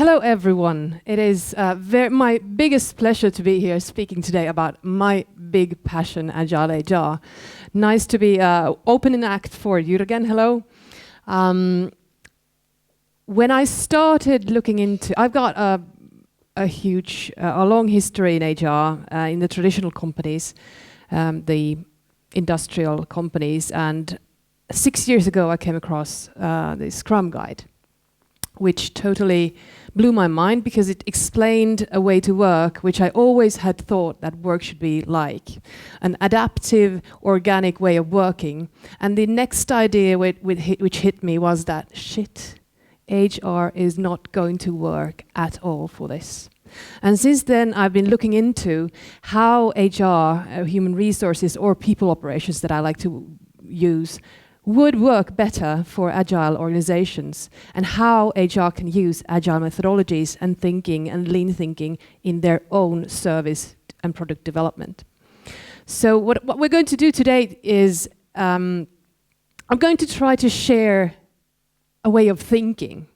Hello everyone. It is my biggest pleasure to be here speaking today about my big passion, Agile HR. Nice to be opening act for Jürgen. Hello. When I started looking into, I've got a long history in HR in the traditional companies, the industrial companies, and 6 years ago I came across the Scrum Guide, which totally blew my mind because it explained a way to work which I always had thought that work should be like, an adaptive, organic way of working. And the next idea which hit me was that, shit, HR is not going to work at all for this. And since then I've been looking into how HR, human resources or people operations that I like to use, would work better for agile organizations, and how HR can use agile methodologies and thinking and lean thinking in their own service and product development. So what we're going to do today is I'm going to try to share a way of thinking,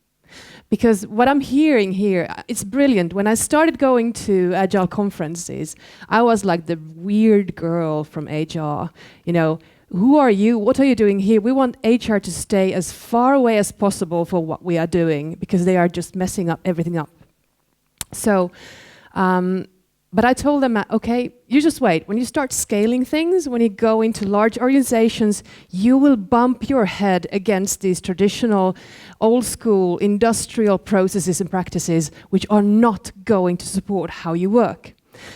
because what I'm hearing here, it's brilliant. When I started going to agile conferences, I was like the weird girl from HR, you know. Who are you? What are you doing here? We want HR to stay as far away as possible for what we are doing, because they are just messing up everything up. So, but I told them, okay, you just wait. When you start scaling things, when you go into large organizations, you will bump your head against these traditional, old school, industrial processes and practices, which are not going to support how you work.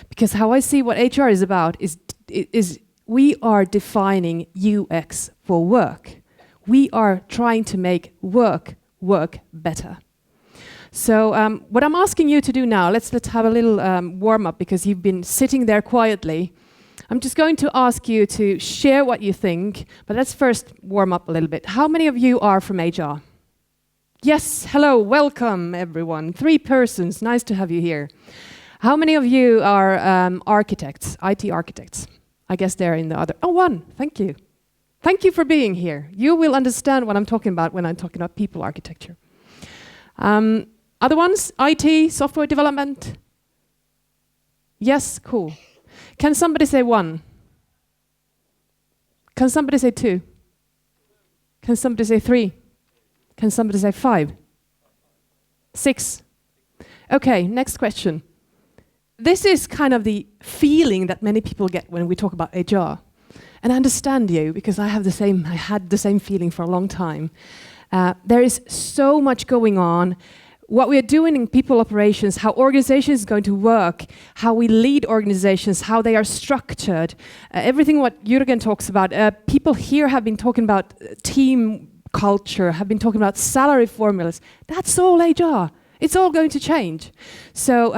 Because how I see what HR is about is we are defining UX for work. We are trying to make work better. So what I'm asking you to do now, let's have a little warm up, because you've been sitting there quietly. I'm just going to ask you to share what you think, but let's first warm up a little bit. How many of you are from HR? Yes, hello, welcome everyone. 3 persons, nice to have you here. How many of you are architects, IT architects? I guess they're in the other. Oh, 1. Thank you. Thank you for being here. You will understand what I'm talking about when I'm talking about people architecture. Other ones? IT, software development? Yes, cool. Can somebody say 1? Can somebody say 2? Can somebody say 3? Can somebody say 5? 6? Okay, next question. This is kind of the feeling that many people get when we talk about HR. And I understand you, because I had the same feeling for a long time. There is so much going on. What we are doing in people operations, how organizations are going to work, how we lead organizations, how they are structured, everything what Jürgen talks about. People here have been talking about team culture, have been talking about salary formulas. That's all HR. It's all going to change. So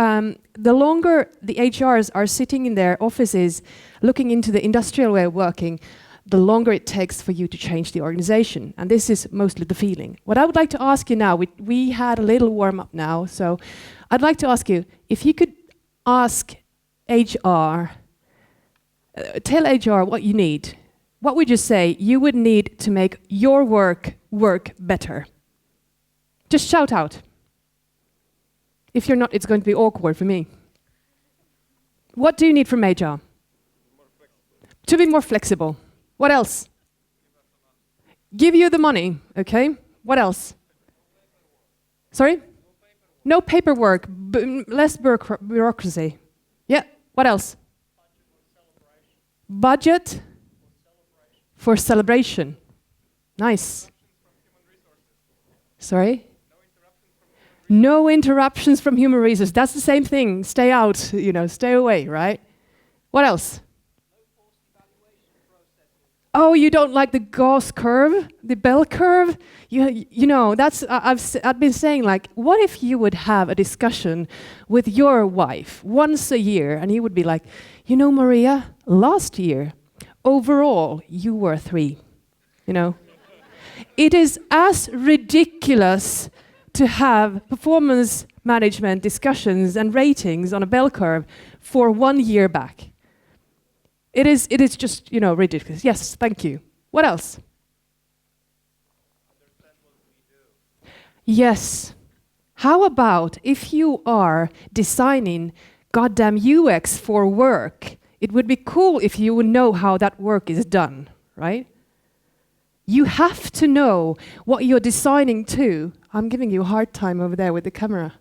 the longer the HRs are sitting in their offices looking into the industrial way of working, the longer it takes for you to change the organization. And this is mostly the feeling. What I would like to ask you now, we had a little warm up now, so I'd like to ask you, if you could ask HR, tell HR what you need, what would you say you would need to make your work better? Just shout out. If you're not, it's going to be awkward for me. What do you need from HR? To be more flexible. What else? Give you the money, okay? What else? Sorry? No paperwork, less bureaucracy. Yeah, what else? Budget for celebration. Nice. Sorry? No interruptions from human resources. That's the same thing. Stay out, stay away, right? What else? Oh, you don't like the Gauss curve, the bell curve? You know, that's I've been saying, like, what if you would have a discussion with your wife once a year, and you would be like, Maria, last year, overall, you were 3. It is as ridiculous to have performance management discussions and ratings on a bell curve for 1 year back. It is just, ridiculous. Yes, thank you. What else? Yes. How about if you are designing goddamn UX for work? It would be cool if you would know how that work is done, right? You have to know what you're designing to. I'm giving you a hard time over there with the camera.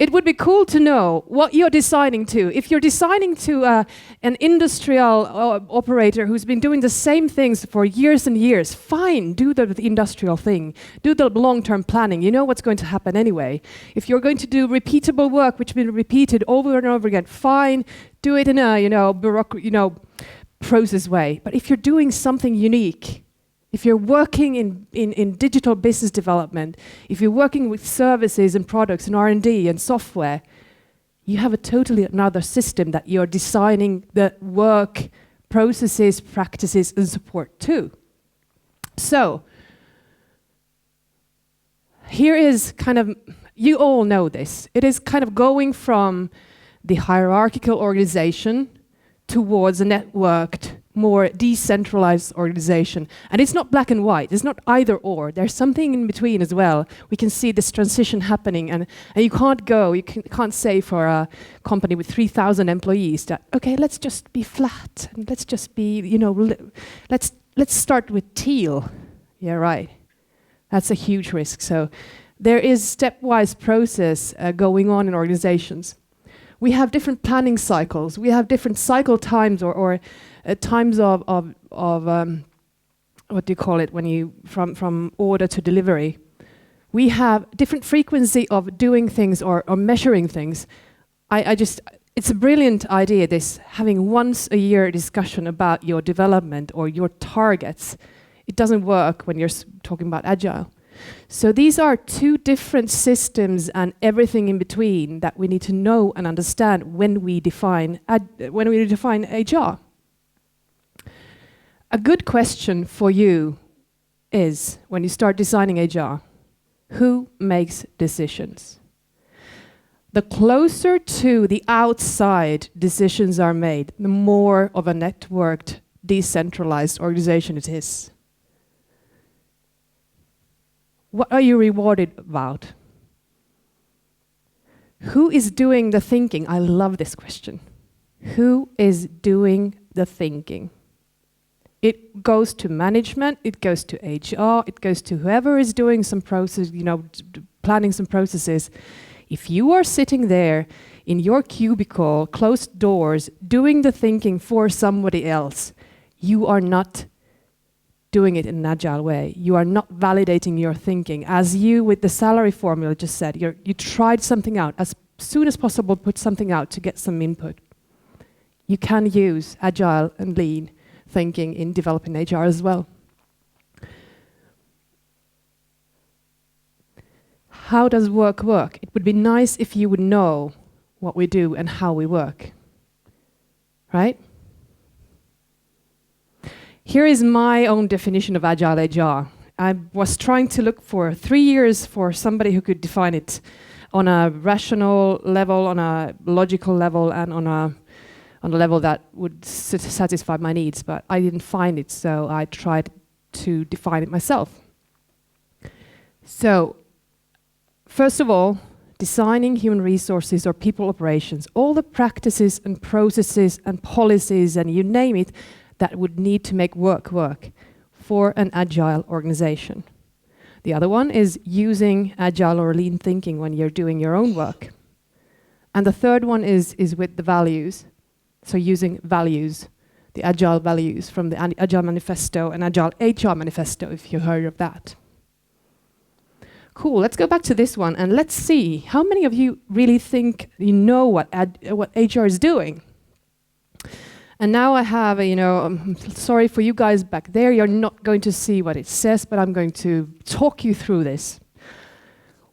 It would be cool to know what you're designing to. If you're designing to an industrial operator who's been doing the same things for years and years, fine, do the industrial thing. Do the long-term planning. You know what's going to happen anyway. If you're going to do repeatable work, which has been repeated over and over again, fine, do it in a process way. But if you're doing something unique, if you're working in digital business development, if you're working with services and products and R&D and software, you have a totally another system that you're designing the work, processes, practices, and support to. So, here is kind of, you all know this, it is kind of going from the hierarchical organization towards a networked, more decentralized organization. And it's not black and white, it's not either or, there's something in between as well. We can see this transition happening, and you can't say for a company with 3,000 employees that, okay, let's just be flat, and let's just be, let's start with teal. Yeah, right. That's a huge risk. So there is stepwise process going on in organizations. We have different planning cycles. We have different cycle times or times of what do you call it when you from order to delivery. We have different frequency of doing things or measuring things. It's a brilliant idea, this having once a year discussion about your development or your targets. It doesn't work when you're talking about Agile. So these are two different systems and everything in between that we need to know and understand when we define HR. A good question for you is, when you start designing HR, who makes decisions? The closer to the outside decisions are made, the more of a networked, decentralized organization it is. What are you rewarded about? Who is doing the thinking? I love this question. Who is doing the thinking? It goes to management, it goes to HR, it goes to whoever is doing some process, planning some processes. If you are sitting there in your cubicle, closed doors, doing the thinking for somebody else, you are not doing it in an agile way. You are not validating your thinking. As you, with the salary formula, just said, you tried something out. As soon as possible, put something out to get some input. You can use agile and lean thinking in developing HR as well. How does work work? It would be nice if you would know what we do and how we work. Right? Here is my own definition of Agile HR. I was trying to look for 3 years for somebody who could define it on a rational level, on a logical level, and on a level that would satisfy my needs, but I didn't find it, so I tried to define it myself. So, first of all, designing human resources or people operations, all the practices and processes and policies and you name it, that would need to make work for an agile organization. The other one is using agile or lean thinking when you're doing your own work. And the third one is with the values. So using values, the agile values from the Agile Manifesto and Agile HR Manifesto, if you heard of that. Cool, let's go back to this one and let's see how many of you really think you know what HR is doing. And now I have, I'm sorry for you guys back there, you're not going to see what it says, but I'm going to talk you through this.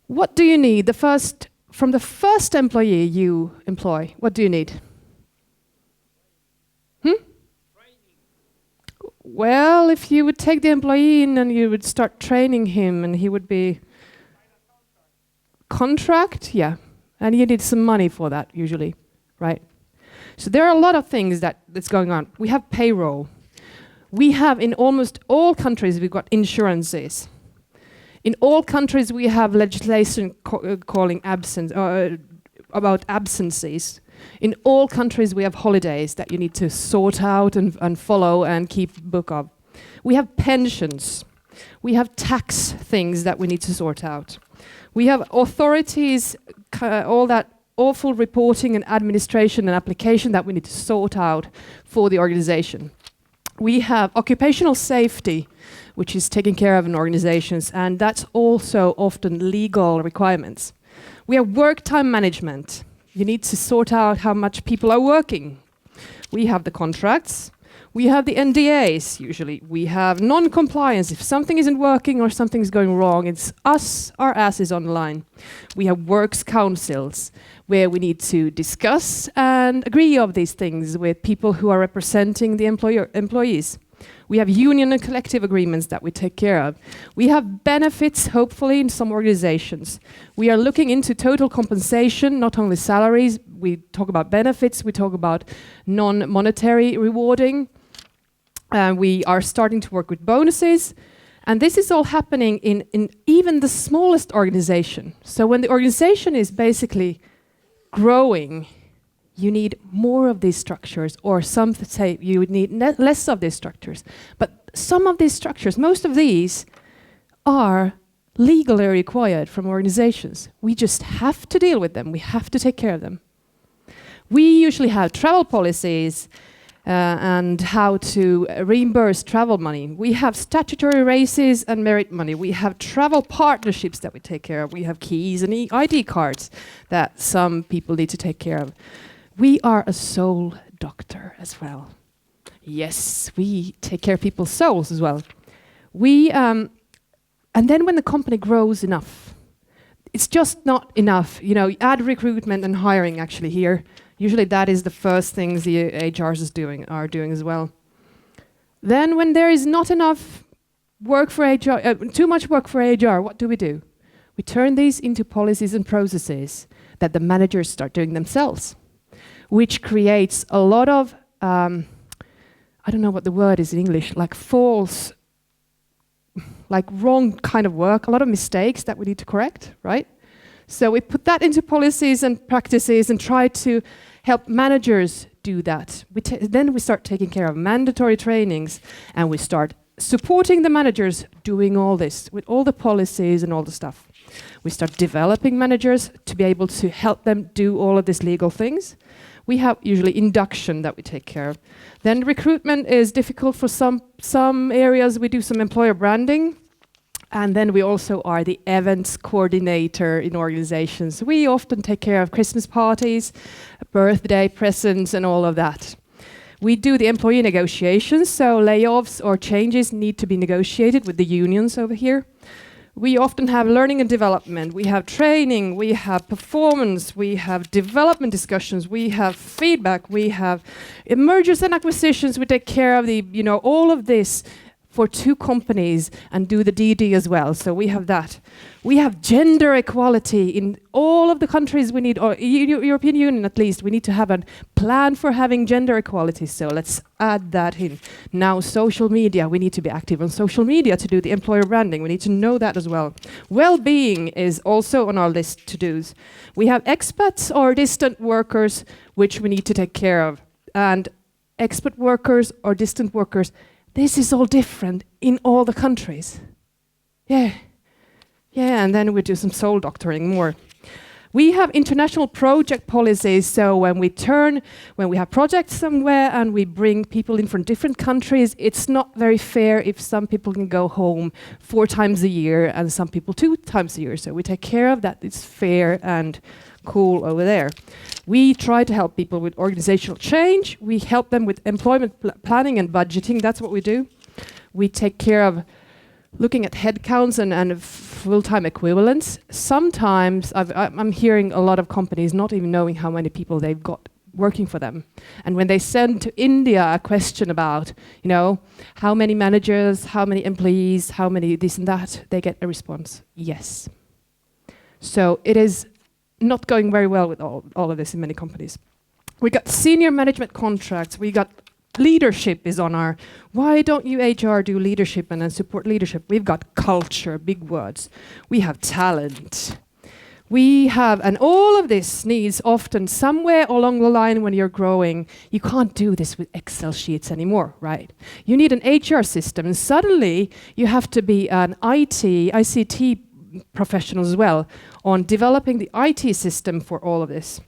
What do you need? From the first employee you employ, what do you need? Well, if you would take the employee in and you would start training him and he would be... Contract? Yeah. And you need some money for that, usually, right? So there are a lot of things that's going on. We have payroll. We have, in almost all countries, we've got insurances. In all countries, we have legislation calling absence, about absences. In all countries, we have holidays that you need to sort out and follow and keep book of. We have pensions. We have tax things that we need to sort out. We have authorities, all that awful reporting and administration and application that we need to sort out for the organization. We have occupational safety, which is taken care of in organizations, and that's also often legal requirements. We have work time management. You need to sort out how much people are working. We have the contracts. We have the NDAs, usually. We have non-compliance. If something isn't working or something's going wrong, it's us, our asses on the line. We have works councils, where we need to discuss and agree of these things with people who are representing the employees. We have union and collective agreements that we take care of. We have benefits, hopefully, in some organizations. We are looking into total compensation, not only salaries. We talk about benefits, we talk about non-monetary rewarding. We are starting to work with bonuses. And this is all happening in even the smallest organization. So when the organization is basically growing, you need more of these structures, or some say you would need less of these structures. But some of these structures, most of these, are legally required from organizations. We just have to deal with them. We have to take care of them. We usually have travel policies and how to reimburse travel money. We have statutory raises and merit money. We have travel partnerships that we take care of. We have keys and ID cards that some people need to take care of. We are a soul doctor as well. Yes, we take care of people's souls as well. And then when the company grows enough, it's just not enough. You know, add recruitment and hiring actually here. Usually that is the first things the HRs are doing as well. Then when there is not enough work for HR, too much work for HR, what do? We turn these into policies and processes that the managers start doing themselves, which creates a lot of, I don't know what the word is in English, like false, like wrong kind of work, a lot of mistakes that we need to correct, right? So we put that into policies and practices and try to help managers do that. Then we start taking care of mandatory trainings, and we start supporting the managers doing all this with all the policies and all the stuff. We start developing managers to be able to help them do all of these legal things. We have usually induction that we take care of. Then recruitment is difficult for some areas. We do some employer branding. And then we also are the events coordinator in organizations. We often take care of Christmas parties, birthday presents, and all of that. We do the employee negotiations, so layoffs or changes need to be negotiated with the unions over here. We often have learning and development. We have training, we have performance, we have development discussions, we have feedback, we have mergers and acquisitions. We take care of all of this for two companies and do the DD as well. So we have that. We have gender equality in all of the countries we need, or European Union at least, we need to have a plan for having gender equality. So let's add that in. Now social media, we need to be active on social media to do the employer branding. We need to know that as well. Well-being is also on our list to do's. We have expats or distant workers, which we need to take care of. And expat workers or distant workers, this is all different in all the countries. Yeah, and then we do some soul doctoring more. We have international project policies, so when we have projects somewhere and we bring people in from different countries, it's not very fair if some people can go home 4 times a year and some people 2 times a year. So we take care of that, it's fair and cool over there. We try to help people with organizational change. We help them with employment planning and budgeting. That's what we do. We take care of looking at headcounts and full-time equivalents. Sometimes I'm hearing a lot of companies not even knowing how many people they've got working for them. And when they send to India a question about, how many managers, how many employees, how many this and that, they get a response, yes. So it is not going very well with all of this in many companies. We got senior management contracts. We got Leadership is on our, why don't you HR do leadership and then support leadership? We've got culture, big words. We have talent. We have, and all of this needs often somewhere along the line when you're growing, you can't do this with Excel sheets anymore, right? You need an HR system, and suddenly you have to be an ICT professional as well on developing the IT system for all of this.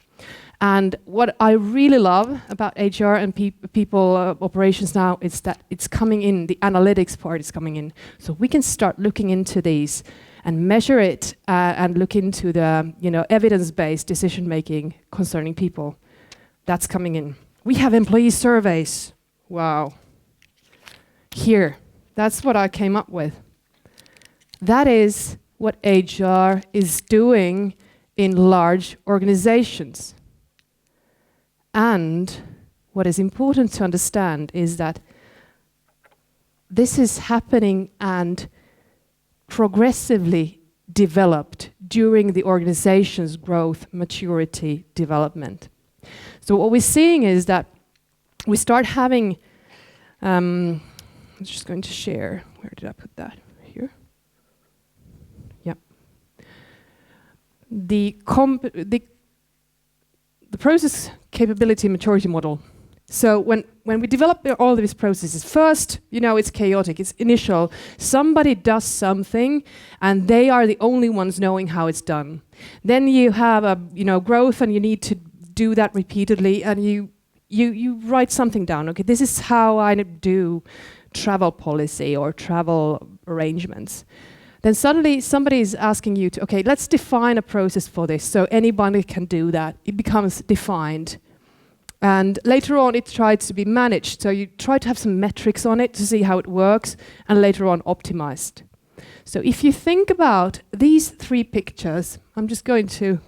And what I really love about HR and people operations now is that it's coming in, the analytics part is coming in. So we can start looking into these and measure it and look into the evidence-based decision-making concerning people. That's coming in. We have employee surveys. Wow. Here, that's what I came up with. That is what HR is doing in large organizations. And what is important to understand is that this is happening and progressively developed during the organization's growth, maturity, development. So what we're seeing is that we start having, I'm just going to share, where did I put that? Here? Yeah. The process capability maturity model. So when we develop all these processes, first, it's chaotic, it's initial. Somebody does something and they are the only ones knowing how it's done. Then you have a growth and you need to do that repeatedly and you write something down. Okay, this is how I do travel policy or travel arrangements. Then suddenly somebody is asking you to, okay, let's define a process for this so anybody can do that. It becomes defined. And later on it tries to be managed. So you try to have some metrics on it to see how it works and later on optimized. So if you think about these three pictures, I'm just going to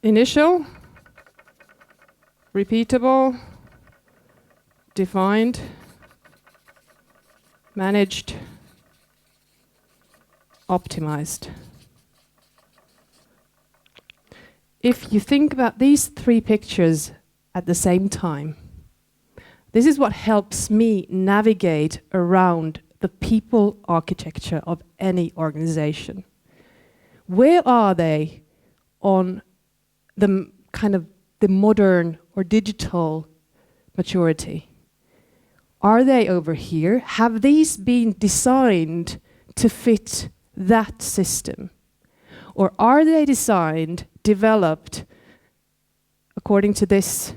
initial, repeatable, defined, managed, optimized. If you think about these three pictures at the same time, this is what helps me navigate around the people architecture of any organization. Where are they on the kind of the modern or digital maturity? Are they over here? Have these been designed to fit that system? Or are they designed, developed according to this,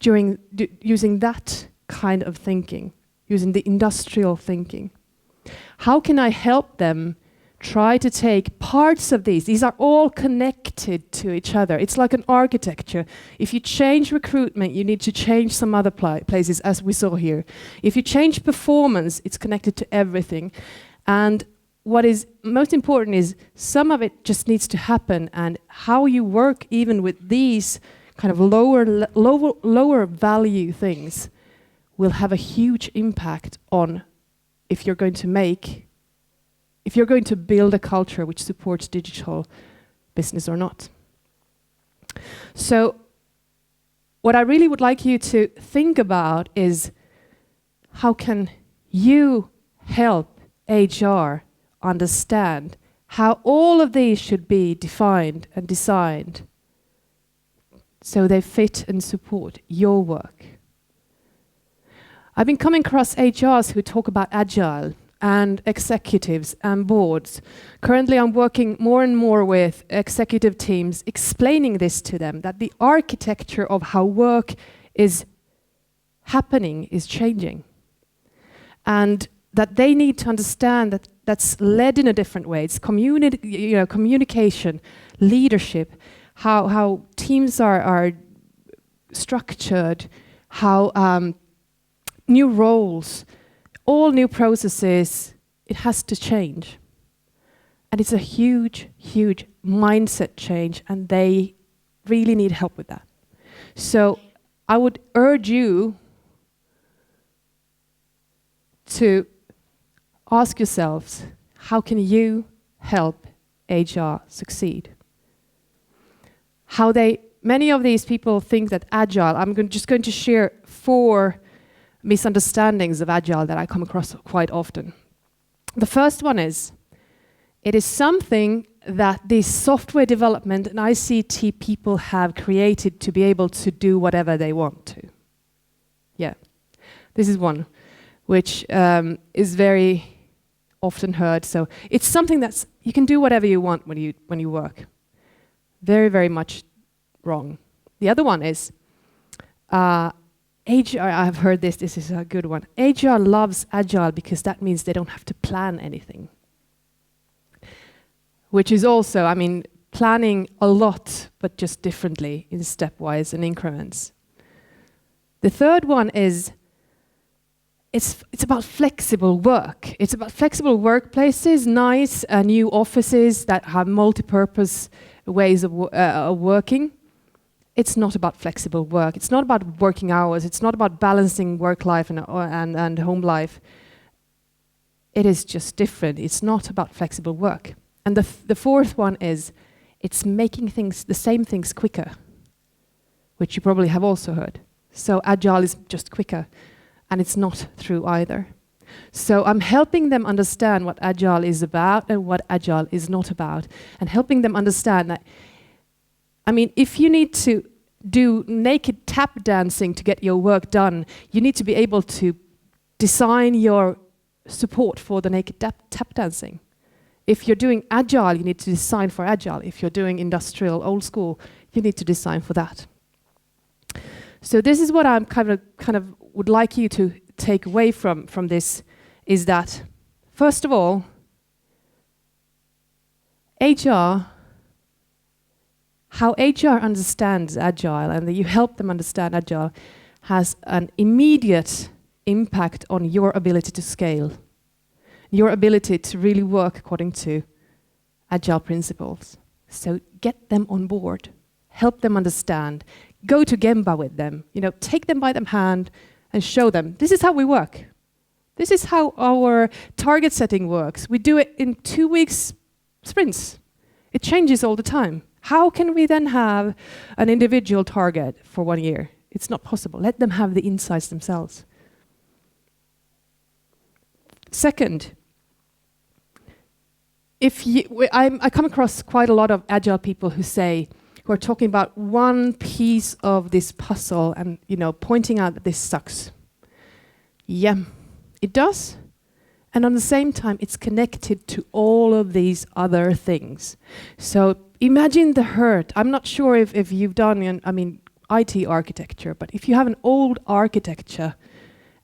using that kind of thinking, using the industrial thinking? How can I help them try to take parts of these? These are all connected to each other. It's like an architecture. If you change recruitment, you need to change some other places, as we saw here. If you change performance, it's connected to everything. And what is most important is some of it just needs to happen, and how you work even with these kind of lower value things will have a huge impact on if you're going to build a culture which supports digital business or not. So what I really would like you to think about is how can you help HR understand how all of these should be defined and designed so they fit and support your work. I've been coming across HRs who talk about Agile and executives and boards. Currently I'm working more and more with executive teams explaining this to them, that the architecture of how work is happening is changing. And that they need to understand that that's led in a different way. It's communication, leadership, how teams are structured, how new roles, all new processes, it has to change. And it's a huge, huge mindset change, and they really need help with that. So I would urge you to ask yourselves, how can you help HR succeed? many of these people think that Agile, just going to share 4 misunderstandings of Agile that I come across quite often. The first one is, it is something that the software development and ICT people have created to be able to do whatever they want to. Yeah, this is one, which is very often heard. So it's something that's, you can do whatever you want when you work. Very, very much wrong. The other one is, HR, I've heard this is a good one. HR loves Agile because that means they don't have to plan anything. Which is also, I mean, planning a lot, but just differently in stepwise and increments. The third one is, it's about flexible work. It's about flexible workplaces, nice new offices that have multi-purpose ways of working. It's not about flexible work. It's not about working hours. It's not about balancing work life and home life. It is just different. It's not about flexible work. And the fourth one is, it's making things, the same things quicker, which you probably have also heard. So Agile is just quicker, and it's not true either. So I'm helping them understand what Agile is about and what Agile is not about, and helping them understand that, I mean, if you need to do naked tap dancing to get your work done, you need to be able to design your support for the naked tap dancing. If you're doing Agile, you need to design for Agile. If you're doing industrial old school, you need to design for that. So this is what I'm kind of would like you to take away from this, is that, first of all, HR, how HR understands Agile and that you help them understand Agile has an immediate impact on your ability to scale, your ability to really work according to Agile principles. So get them on board, help them understand, go to Gemba with them, take them by the hand and show them, this is how we work. This is how our target setting works. We do it in 2 weeks sprints. It changes all the time. How can we then have an individual target for 1 year? It's not possible. Let them have the insights themselves. Second, I come across quite a lot of Agile people who are talking about one piece of this puzzle and pointing out that this sucks. Yeah, it does. And on the same time, it's connected to all of these other things. So imagine the hurt. I'm not sure if you've done, IT architecture, but if you have an old architecture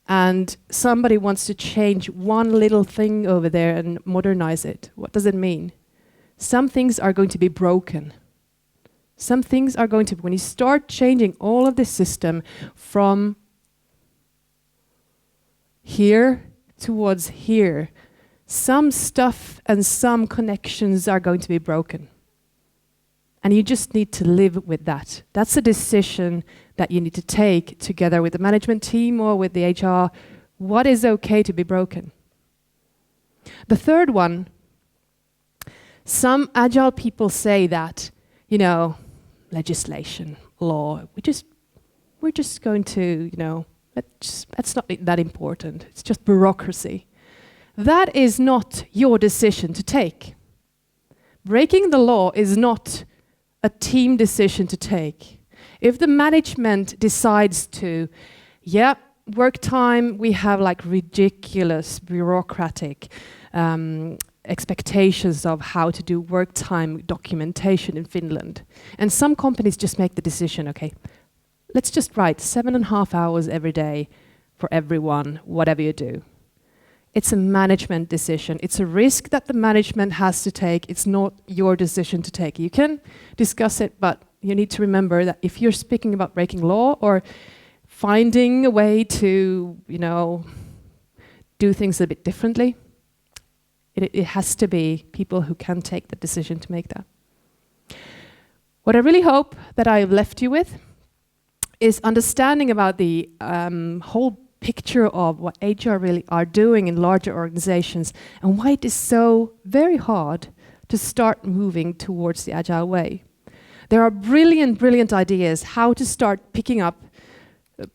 and somebody wants to change one little thing over there and modernize it, what does it mean? Some things are going to be broken. Some things are going to, when you start changing all of this system from here towards here, some stuff and some connections are going to be broken. And you just need to live with that. That's a decision that you need to take together with the management team or with the HR. What is okay to be broken? The third one, some Agile people say that, legislation, law, we're just going to, that's not that important. It's just bureaucracy. That is not your decision to take. Breaking the law is not a team decision to take. If the management decides to, work time, we have like ridiculous bureaucratic expectations of how to do work time documentation in Finland. And some companies just make the decision, okay, let's just write 7.5 hours every day for everyone, whatever you do. It's a management decision. It's a risk that the management has to take. It's not your decision to take. You can discuss it, but you need to remember that if you're speaking about breaking law or finding a way to, do things a bit differently, it has to be people who can take the decision to make that. What I really hope that I've left you with is understanding about the whole picture of what HR really are doing in larger organizations and why it is so very hard to start moving towards the Agile way. There are brilliant, brilliant ideas how to start picking up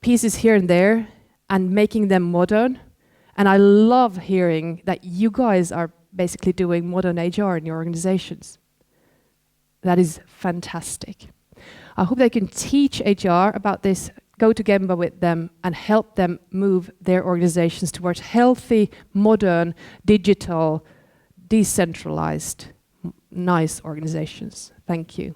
pieces here and there and making them modern. And I love hearing that you guys are basically doing modern HR in your organizations. That is fantastic. I hope they can teach HR about this, go to Gemba with them and help them move their organizations towards healthy, modern, digital, decentralized, nice organizations. Thank you.